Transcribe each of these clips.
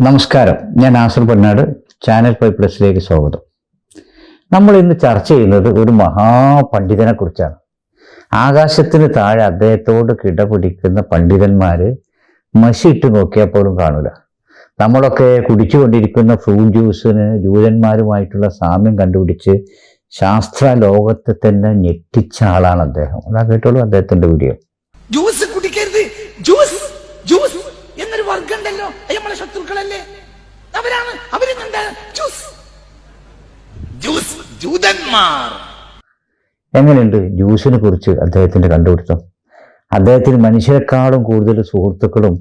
നമസ്കാരം, ഞാൻ നാസർ പൊന്നാട്. ചാനൽ 5+ലേക്ക് സ്വാഗതം. നമ്മൾ ഇന്ന് ചർച്ച ചെയ്യുന്നത് ഒരു മഹാപണ്ഡിതനെ കുറിച്ചാണ്. ആകാശത്തിന് താഴെ അദ്ദേഹത്തോട് കിടപിടിക്കുന്ന പണ്ഡിതന്മാര് മഷിയിട്ട് നോക്കിയാൽ പോലും കാണൂല. നമ്മളൊക്കെ കുടിച്ചുകൊണ്ടിരിക്കുന്ന ഫ്രൂട്ട് ജ്യൂസിന് ജൂതന്മാരുമായിട്ടുള്ള സാമ്യം കണ്ടുപിടിച്ച് ശാസ്ത്ര ലോകത്തെ തന്നെ ഞെട്ടിച്ച ആളാണ് അദ്ദേഹം. അതാ കേട്ടോളൂ അദ്ദേഹത്തിന്റെ വീഡിയോ. ജ്യൂസ് കുടിക്കരുത്, ജ്യൂസ് ജ്യൂസ് എന്നൊരു വർഗം ഉണ്ടല്ലോ, നമ്മളെ ശത്രുക്കളല്ലേ അവര് ജ്യൂസ് ജൂതന്മാർ. എങ്ങനെയുണ്ട് ജ്യൂസിനെ കുറിച്ച് അദ്ദേഹത്തിന്റെ കണ്ടുപിടുത്തം? അദ്ദേഹത്തിന് മനുഷ്യരെക്കാളും കൂടുതൽ സുഹൃത്തുക്കളും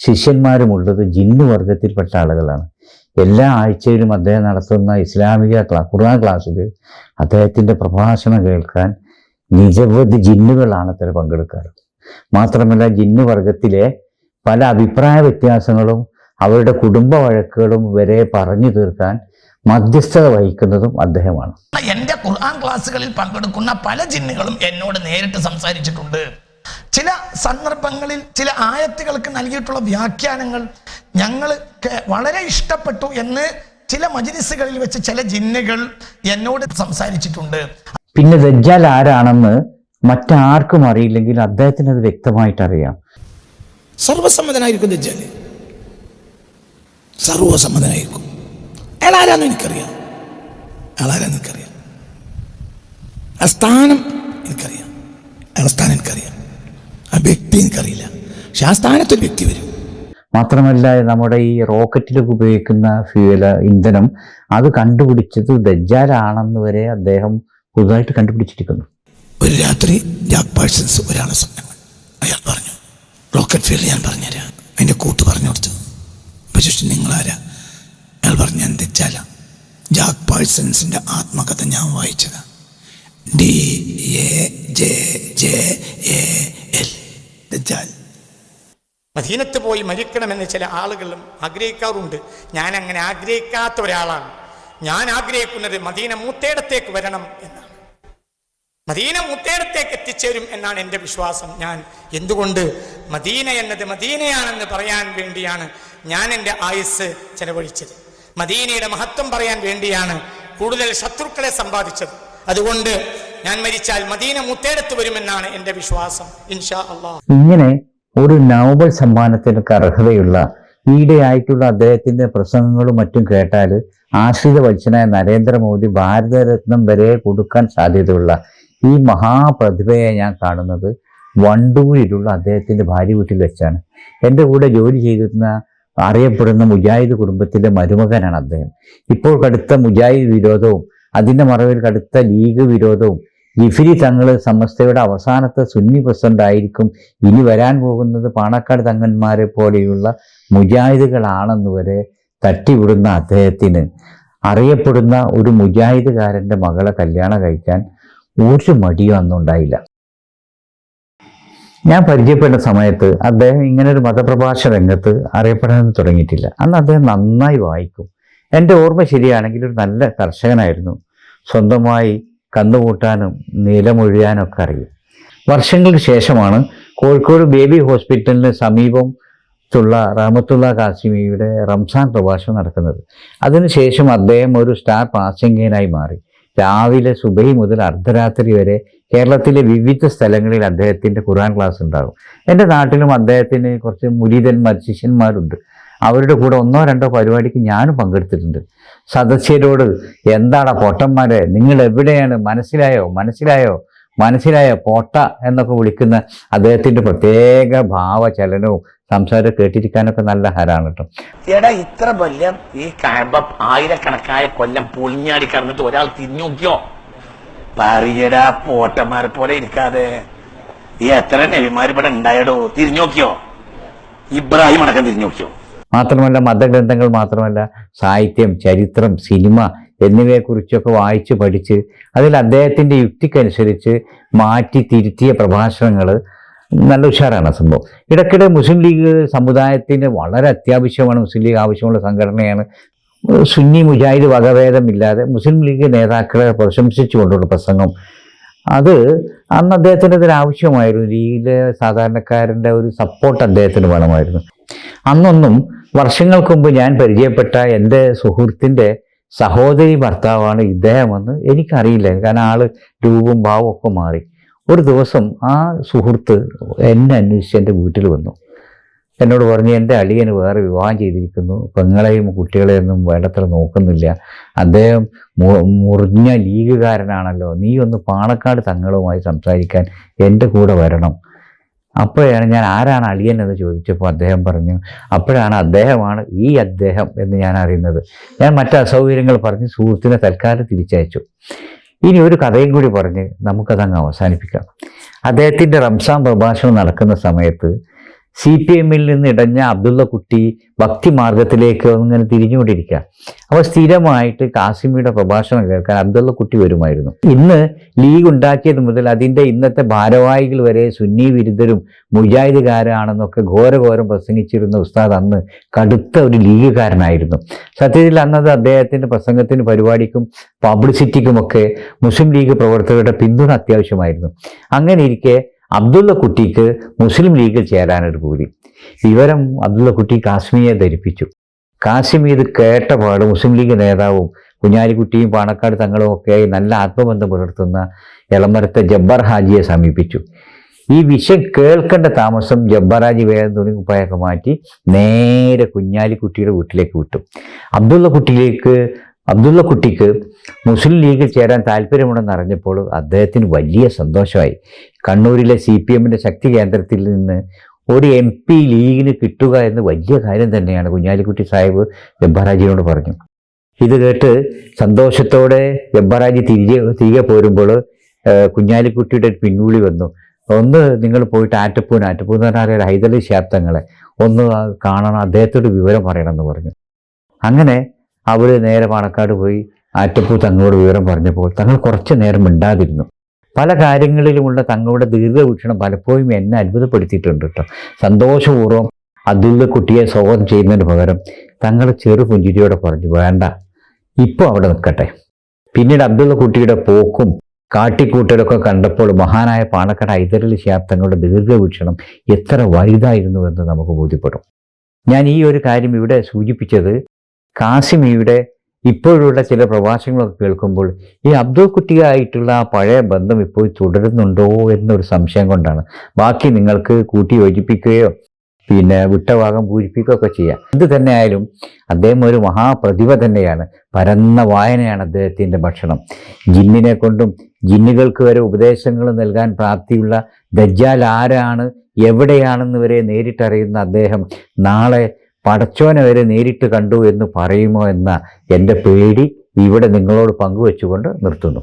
ശിഷ്യന്മാരും ഉള്ളത് ജിന്നു വർഗത്തിൽപ്പെട്ട ആളുകളാണ്. എല്ലാ ആഴ്ചയിലും അദ്ദേഹം നടത്തുന്ന ഇസ്ലാമിക ഖുർആൻ ക്ലാസ്സിൽ അദ്ദേഹത്തിന്റെ പ്രഭാഷണം കേൾക്കാൻ നിരവധി ജിന്നുകളാണ് അത്ര പങ്കെടുക്കാറ്. മാത്രമല്ല ജിന്നു വർഗത്തിലെ പല അഭിപ്രായ വ്യത്യാസങ്ങളും അവരുടെ കുടുംബ വഴക്കുകളും വരെ പറഞ്ഞു തീർക്കാൻ മധ്യസ്ഥത വഹിക്കുന്നതും അദ്ദേഹമാണ്. എന്റെ ഖുർആൻ ക്ലാസ്സുകളിൽ പങ്കെടുക്കുന്ന പല ജിന്നുകളും എന്നോട് നേരിട്ട് സംസാരിച്ചിട്ടുണ്ട്. ചില സന്ദർഭങ്ങളിൽ ചില ആയത്തുകൾക്ക് നൽകിയിട്ടുള്ള വ്യാഖ്യാനങ്ങൾ ഞങ്ങൾക്ക് വളരെ ഇഷ്ടപ്പെട്ടു എന്ന് ചില മജ്‌ലിസുകളിൽ വെച്ച് ചില ജിന്നുകൾ എന്നോട് സംസാരിച്ചിട്ടുണ്ട്. പിന്നെ ദജ്ജാൽ ആരാണെന്ന് മറ്റാർക്കും അറിയില്ലെങ്കിൽ അദ്ദേഹത്തിന് അത് വ്യക്തമായിട്ട് അറിയാം. സർവസമ്മതനായിരിക്കും ദജ്ജാല്, സർവസമ്മതനായിരിക്കും. അയാൾ ആരാന്ന് എനിക്കറിയാം, ആ സ്ഥാനം എനിക്കറിയാം, അയാളുടെ സ്ഥാനം എനിക്കറിയാം, ആ വ്യക്തി എനിക്കറിയില്ല. പക്ഷെ ആ സ്ഥാനത്തൊരു വ്യക്തി വരും. മാത്രമല്ല നമ്മുടെ ഈ റോക്കറ്റിലൊക്കെ ഉപയോഗിക്കുന്ന ഇന്ധനം അത് കണ്ടുപിടിച്ചത് ദജ്ജാലാണെന്ന് വരെ അദ്ദേഹം പുതുതായിട്ട് കണ്ടുപിടിച്ചിരിക്കുന്നു. ഒരു രാത്രി ജാക്ക് പാഴ്സൺസ് ഒരാളെ സ്വപ്നം കണ്ടു. അയാൾ പറഞ്ഞു, റോക്കറ്റ് ഫീൽഡ് ഞാൻ പറഞ്ഞുതരാം. അതിൻ്റെ കൂട്ട് പറഞ്ഞു കൊടുത്തു. അപ്പോൾ ചോദിച്ചു, നിങ്ങളാരാ? അയാൾ പറഞ്ഞു, ഞാൻ ദജ്ജാല. ജാക്ക് പാഴ്സൺസിൻ്റെ ആത്മകഥ ഞാൻ വായിച്ചതാണ്. DAJJAL ദജ്ജാൽ. മദീനത്ത് പോയി മരിക്കണമെന്ന് ചില ആളുകളും ആഗ്രഹിക്കാറുണ്ട്. ഞാൻ അങ്ങനെ ആഗ്രഹിക്കാത്ത ഒരാളാണ്. ഞാൻ ആഗ്രഹിക്കുന്നത് മദീന മൂത്തേടത്തേക്ക് വരണം എന്നാണ്. മദീന മുത്തേടത്തേക്ക് എത്തിച്ചേരും എന്നാണ് എൻ്റെ വിശ്വാസം. ഞാൻ എന്തുകൊണ്ട് മദീന എന്നത് മദീനയാണെന്ന് പറയാൻ വേണ്ടിയാണ് ഞാൻ എൻ്റെ ആയുസ് ചെലവഴിച്ചത്. മദീനയുടെ മഹത്വം പറയാൻ വേണ്ടിയാണ് കൂടുതൽ ശത്രുക്കളെ സമ്പാദിച്ചത്. അതുകൊണ്ട് ഞാൻ മരിച്ചാൽ മദീന മുത്തേടത്ത് വരുമെന്നാണ് എൻ്റെ വിശ്വാസം, ഇൻഷാ അല്ലാഹ്. ഇങ്ങനെ ഒരു നോബൽ സമ്മാനത്തിനൊക്കെ അർഹതയുള്ള ഈയിടെയായിട്ടുള്ള അദ്ദേഹത്തിന്റെ പ്രസംഗങ്ങളും മറ്റും കേട്ടാൽ ആശ്രിത വത്സനായ നരേന്ദ്രമോദി ഭാരതരത്നം വരെ കൊടുക്കാൻ സാധ്യതയുള്ള ഈ മഹാപ്രതിഭയെ ഞാൻ കാണുന്നത് വണ്ടൂരിലുള്ള അദ്ദേഹത്തിന്റെ ഭാര്യ വീട്ടിൽ വെച്ചാണ്. എൻ്റെ കൂടെ ജോലി ചെയ്തിരുന്ന അറിയപ്പെടുന്ന മുജാഹിദ് കുടുംബത്തിലെ മരുമകനാണ് അദ്ദേഹം. ഇപ്പോൾ കടുത്ത മുജാഹിദ് വിരോധവും അതിൻ്റെ മറവിൽ കടുത്ത ലീഗ് വിരോധവും ജിഫിരി തങ്ങള് സമസ്തയുടെ അവസാനത്തെ സുന്നി പ്രസിഡന്റ് ആയിരിക്കും, ഇനി വരാൻ പോകുന്നത് പാണക്കാട് തങ്ങന്മാരെ പോലെയുള്ള മുജാഹിദുകളാണെന്ന് വരെ തട്ടിവിടുന്ന അദ്ദേഹത്തിന് അറിയപ്പെടുന്ന ഒരു മുജാഹിദുകാരൻ്റെ മകളെ കല്യാണം കഴിക്കാൻ ഒരു മടിയും അന്നുണ്ടായില്ല. ഞാൻ പരിചയപ്പെട്ട സമയത്ത് അദ്ദേഹം ഇങ്ങനൊരു മതപ്രഭാഷണ രംഗത്ത് അറിയപ്പെടാൻ തുടങ്ങിയിട്ടില്ല. അന്ന് അദ്ദേഹം നന്നായി വായിക്കും. എൻ്റെ ഓർമ്മ ശരിയാണെങ്കിൽ ഒരു നല്ല കർഷകനായിരുന്നു. സ്വന്തമായി കന്നുകൂട്ടാനും നിലമൊഴിയാനും ഒക്കെ അറിയും. വർഷങ്ങൾക്ക് ശേഷമാണ് കോഴിക്കോട് ബേബി ഹോസ്പിറ്റലിന് സമീപത്തുള്ള റഹ്മത്തുള്ള കാസിമിയുടെ റംസാൻ പ്രഭാഷണം നടക്കുന്നത്. അതിനുശേഷം അദ്ദേഹം ഒരു സ്റ്റാർ പ്രാസംഗികനായി മാറി. രാവിലെ സുബഹി മുതൽ അർദ്ധരാത്രി വരെ കേരളത്തിലെ വിവിധ സ്ഥലങ്ങളിൽ അദ്ദേഹത്തിൻ്റെ ഖുർആൻ ക്ലാസ് ഉണ്ടാകും. എൻ്റെ നാട്ടിലും അദ്ദേഹത്തിന് കുറച്ച് മുരീദന്മാർ ശിഷ്യന്മാരുണ്ട്. അവരുടെ കൂടെ 1-2 പരിപാടിക്ക് ഞാനും പങ്കെടുത്തിട്ടുണ്ട്. സദസ്യരോട് എന്താടാ പൊട്ടന്മാരെ, നിങ്ങൾ എവിടെയാണ്, മനസ്സിലായോ പൊട്ട എന്നൊക്കെ വിളിക്കുന്ന അദ്ദേഹത്തിൻ്റെ പ്രത്യേക ഭാവചലനവും സംസാരം കേട്ടിരിക്കാനൊക്കെ നല്ല ഹരാണ് കേട്ടോ. എടാ, ഇത്ര കൊല്ലം ഈ കഅബ ആയിരക്കണക്കായ കൊല്ലം പൊളിഞ്ഞാടി കിടന്നിട്ട് ഒരാൾ തിരിഞ്ഞു നോക്കിയോ? പറയടാ, പോട്ടന്മാരെ പോലെ ഇരിക്കാതെ. ഈ എത്ര നബിമാർ ഇവിടെ ഉണ്ടായടോ, തിരിഞ്ഞു നോക്കിയോ? ഇബ്രാഹിം അടക്കം തിരിഞ്ഞു നോക്കിയോ? മാത്രമല്ല മതഗ്രന്ഥങ്ങൾ മാത്രമല്ല, സാഹിത്യം, ചരിത്രം, സിനിമ എന്നിവയെക്കുറിച്ചൊക്കെ വായിച്ച് പഠിച്ച് അതിൽ അദ്ദേഹത്തിൻ്റെ യുക്തിക്കനുസരിച്ച് മാറ്റി തിരുത്തിയ പ്രഭാഷണങ്ങൾ നല്ല ഉഷാറാണ് സംഭവം. ഇടയ്ക്കിടെ മുസ്ലിം ലീഗ് സമുദായത്തിന് വളരെ അത്യാവശ്യമാണ്. മുസ്ലിം ലീഗ് ആവശ്യമുള്ള സംഘടനയാണ്. സുന്നി മുജാഹിദ് വകഭേദമില്ലാതെ മുസ്ലിം ലീഗ് നേതാക്കളെ പ്രശംസിച്ചുകൊണ്ടുള്ള പ്രസംഗം അത് അന്ന് അദ്ദേഹത്തിന് ഒരു ആവശ്യമായിരുന്നു. ലീഗിലെ സാധാരണക്കാരൻ്റെ ഒരു സപ്പോർട്ട് അദ്ദേഹത്തിന് വേണമായിരുന്നു. അന്നൊന്നും വർഷങ്ങൾക്ക് മുമ്പ് ഞാൻ പരിചയപ്പെട്ട എൻ്റെ സുഹൃത്തിൻ്റെ സഹോദരി ഭർത്താവാണ് ഇദ്ദേഹമെന്ന് എനിക്കറിയില്ല. കാരണം ആള് രൂപവും ഭാവവും ഒക്കെ മാറി. ഒരു ദിവസം ആ സുഹൃത്ത് എന്നെ അന്വേഷിച്ച് എൻ്റെ വീട്ടിൽ വന്നു. എന്നോട് പറഞ്ഞു, എൻ്റെ അളിയന് വേറെ വിവാഹം ചെയ്തിരിക്കുന്നു, പെങ്ങളെയും കുട്ടികളെയൊന്നും വേണ്ടത്ര നോക്കുന്നില്ല, അദ്ദേഹം മുറിഞ്ഞ ലീഗുകാരനാണല്ലോ, നീ ഒന്ന് പാണക്കാട് തങ്ങളുമായി സംസാരിക്കാൻ എൻ്റെ കൂടെ വരണം. അപ്പോഴാണ് ഞാൻ ആരാണ് അളിയൻ എന്ന് ചോദിച്ചപ്പോൾ അദ്ദേഹം പറഞ്ഞു. അപ്പോഴാണ് അദ്ദേഹമാണ് ഈ അദ്ദേഹം എന്ന് ഞാൻ അറിയുന്നത്. ഞാൻ മറ്റ് അസൗകര്യങ്ങൾ പറഞ്ഞ് സുഹൃത്തിനെ തൽക്കാലം തിരിച്ചയച്ചു. ഇനി ഒരു കഥയും കൂടി പറഞ്ഞ് നമുക്കതങ്ങ് അവസാനിപ്പിക്കാം. അദ്ദേഹത്തിൻ്റെ റംസാൻ പ്രഭാഷണം നടക്കുന്ന സമയത്ത് CPM നിന്ന് ഇടഞ്ഞ അബ്ദുള്ള കുട്ടി ഭക്തി മാർഗത്തിലേക്ക് ഇങ്ങനെ തിരിഞ്ഞുകൊണ്ടിരിക്കുക. അപ്പോൾ സ്ഥിരമായിട്ട് കാസിമിയുടെ പ്രഭാഷണം കേൾക്കാൻ അബ്ദുള്ള കുട്ടി വരുമായിരുന്നു. ഇന്ന് ലീഗ് ഉണ്ടാക്കിയത് മുതൽ അതിൻ്റെ ഇന്നത്തെ ഭാരവാഹികൾ വരെ സുന്നി വിരുദ്ധരും മുജാഹിദുകാരാണെന്നൊക്കെ ഘോരഘോരം പ്രസംഗിച്ചിരുന്ന ഉസ്താദ് അന്ന് കടുത്ത ഒരു ലീഗുകാരനായിരുന്നു. സത്യത്തിൽ അന്നത് അദ്ദേഹത്തിൻ്റെ പ്രസംഗത്തിന് പരിപാടിക്കും പബ്ലിസിറ്റിക്കുമൊക്കെ മുസ്ലിം ലീഗ് പ്രവർത്തകരുടെ പിന്തുണ അത്യാവശ്യമായിരുന്നു. അങ്ങനെ ഇരിക്കെ അബ്ദുള്ള കുട്ടിക്ക് മുസ്ലിം ലീഗിൽ ചേരാനൊരു കൂടി. വിവരം അബ്ദുള്ള കുട്ടി കാശ്മീരെ ധരിപ്പിച്ചു. കാസിം ഇത് കേട്ടപാട് മുസ്ലിം ലീഗ് നേതാവും കുഞ്ഞാലിക്കുട്ടിയും പാണക്കാട് തങ്ങളും ഒക്കെയായി നല്ല ആത്മബന്ധം പുലർത്തുന്ന എളമരത്തെ ജബ്ബാർ ഹാജിയെ സമീപിച്ചു. ഈ വിഷയം കേൾക്കേണ്ട താമസം ജബ്ബാർ ഹാജി വേഗം തുണിക്കുപ്പായൊക്കെ മാറ്റി നേരെ കുഞ്ഞാലിക്കുട്ടിയുടെ വീട്ടിലേക്ക് വിട്ടു. അബ്ദുള്ള കുട്ടിക്ക് മുസ്ലിം ലീഗിൽ ചേരാൻ താല്പര്യമുണ്ടെന്ന് അറിഞ്ഞപ്പോൾ അദ്ദേഹത്തിന് വലിയ സന്തോഷമായി. കണ്ണൂരിലെ CPM ശക്തി കേന്ദ്രത്തിൽ നിന്ന് ഒരു MP ലീഗിന് കിട്ടുക എന്ന് വലിയ കാര്യം തന്നെയാണ് കുഞ്ഞാലിക്കുട്ടി സാഹിബ് ജബ്ബാർ ഹാജിയോട് പറഞ്ഞു. ഇത് കേട്ട് സന്തോഷത്തോടെ ജബ്ബാർ ഹാജി തിരികെ പോരുമ്പോൾ കുഞ്ഞാലിക്കുട്ടിയുടെ പിൻവിളി വന്നു. ഒന്ന് നിങ്ങൾ പോയിട്ട് ആറ്റപ്പൂ എന്ന് പറഞ്ഞാൽ ഹൈദരലി ശാബ്ദങ്ങളെ ഒന്ന് കാണണം, അദ്ദേഹത്തോട് വിവരം പറയണമെന്ന് പറഞ്ഞു. അങ്ങനെ അവർ നേരെ പാണക്കാട് പോയി ആറ്റപ്പൂ തങ്ങളോട് വിവരം പറഞ്ഞപ്പോൾ തങ്ങൾ കുറച്ച് നേരം മിണ്ടാതിരുന്നു. പല കാര്യങ്ങളിലുമുള്ള തങ്ങളുടെ ദീർഘവീക്ഷണം പലപ്പോഴും എന്നെ അത്ഭുതപ്പെടുത്തിയിട്ടുണ്ട് കേട്ടോ. സന്തോഷപൂർവ്വം അബ്ദുള്ള കുട്ടിയെ സ്വാഗതം ചെയ്യുന്നതിന് പകരം തങ്ങൾ ചെറു പുഞ്ചിരിയോടെ പറഞ്ഞു, വേണ്ട, ഇപ്പോൾ അവിടെ നിൽക്കട്ടെ. പിന്നീട് അബ്ദുള്ള കുട്ടിയുടെ പോക്കും കാട്ടിക്കൂട്ടലൊക്കെ കണ്ടപ്പോൾ മഹാനായ പാണക്കാട് ഹൈദരലി ശിഹാബ് തങ്ങളുടെ ദീർഘവീക്ഷണം എത്ര വലുതായിരുന്നുവെന്ന് നമുക്ക് ബോധ്യപ്പെടും. ഞാൻ ഈ ഒരു കാര്യം ഇവിടെ സൂചിപ്പിച്ചത് കാസിമിയുടെ ഇപ്പോഴുള്ള ചില പ്രഭാഷണങ്ങളൊക്കെ കേൾക്കുമ്പോൾ ഈ അബ്ദുൾ കുട്ടിയായിട്ടുള്ള ആ പഴയ ബന്ധം ഇപ്പോൾ തുടരുന്നുണ്ടോ എന്നൊരു സംശയം കൊണ്ടാണ്. ബാക്കി നിങ്ങൾക്ക് കൂട്ടി യോജിപ്പിക്കുകയോ വിട്ട ഭാഗം പൂരിപ്പിക്കുകയൊക്കെ ചെയ്യാം. എന്ത് തന്നെ ആയാലും അദ്ദേഹം ഒരു മഹാപ്രതിഭ തന്നെയാണ്. പരന്ന വായനയാണ് അദ്ദേഹത്തിൻ്റെ ഭക്ഷണം. ജിന്നിനെ കൊണ്ടും ജിന്നുകൾക്ക് വരെ ഉപദേശങ്ങൾ നൽകാൻ പ്രാപ്തിയുള്ള ദജ്ജാൽ ആരാണ്, എവിടെയാണെന്ന് വരെ നേരിട്ടറിയുന്ന അദ്ദേഹം നാളെ പടച്ചോനെ വരെ നേരിട്ട് കണ്ടു എന്ന് പറയുമോ എന്ന എൻ്റെ പേടി ഇവിടെ നിങ്ങളോട് പങ്കുവെച്ചുകൊണ്ട് നിർത്തുന്നു.